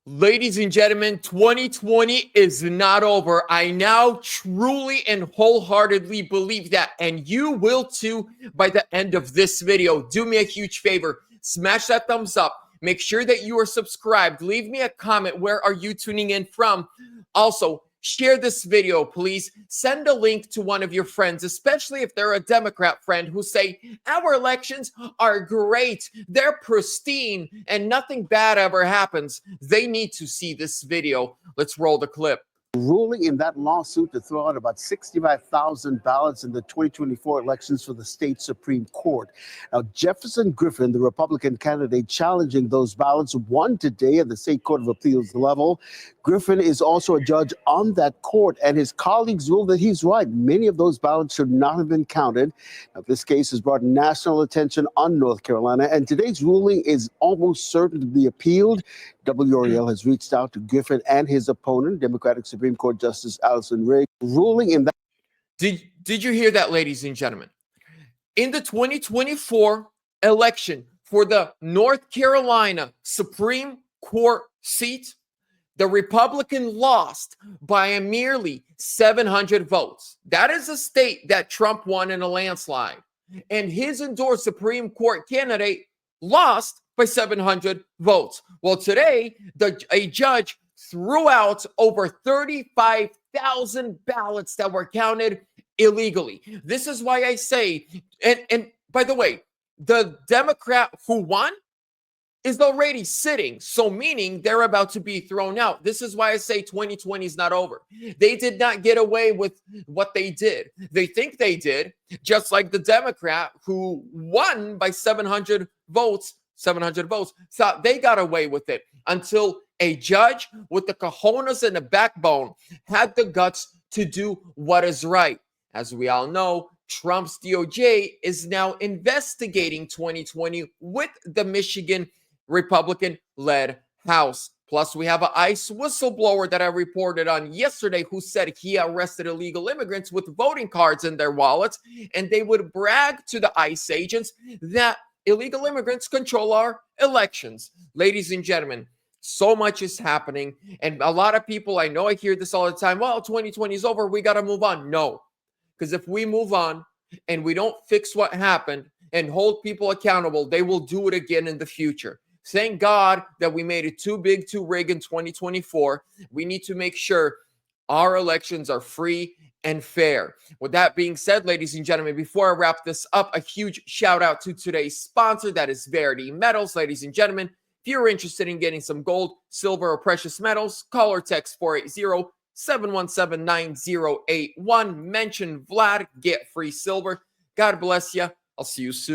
Ladies and gentlemen, 2020 is not over. I now truly and wholeheartedly believe that, and you will too by the end of this video. Do me a huge favor, smash that thumbs up. Make sure that you are subscribed. Leave me a comment. Where are you tuning in from? Also, share this video, please. Send a link to one of your friends, especially if they're a Democrat friend who say, our elections are great, they're pristine, and nothing bad ever happens. They need to see this video. Let's roll the clip. Ruling in that lawsuit to throw out about 65,000 ballots in the 2024 elections for the state Supreme Court. Now, Jefferson Griffin, the Republican candidate challenging those ballots, won today at the State Court of Appeals level. Griffin is also a judge on that court, and his colleagues ruled that he's right. Many of those ballots should not have been counted. Now, this case has brought national attention on North Carolina, and today's ruling is almost certain to be appealed. WREL has reached out to Griffin and his opponent, Democratic Supreme Court Justice Allison Riggs, ruling in that. Did you hear that, ladies and gentlemen? In the 2024 election for the North Carolina Supreme Court seat, the Republican lost by a merely 700 votes. That is a state that Trump won in a landslide. And his endorsed Supreme Court candidate lost by 700 votes. Well, today, a judge threw out over 35,000 ballots that were counted illegally. This is why I say, and by the way, the Democrat who won is already sitting, so meaning they're about to be thrown out. This is why I say 2020 is not over. They did not get away with what they did. They think they did, just like the Democrat who won by 700 votes, thought they got away with it until a judge with the cojones and the backbone had the guts to do what is right. As we all know, Trump's DOJ is now investigating 2020 with the Michigan Republican-led House. Plus, we have an ICE whistleblower that I reported on yesterday who said he arrested illegal immigrants with voting cards in their wallets, and they would brag to the ICE agents that illegal immigrants control our elections. Ladies and gentlemen, so much is happening, and a lot of people, I know I hear this all the time, well, 2020 is over, we got to move on. No, because if we move on and we don't fix what happened and hold people accountable, they will do it again in the future. Thank God that we made it too big to rig in 2024. We need to make sure our elections are free and fair. With that being said, ladies and gentlemen, before I wrap this up, a huge shout out to today's sponsor, that is Verity Metals. Ladies and gentlemen, if you're interested in getting some gold, silver, or precious metals, call or text 480-717-9081. Mention Vlad, get free silver. God bless you. I'll see you soon.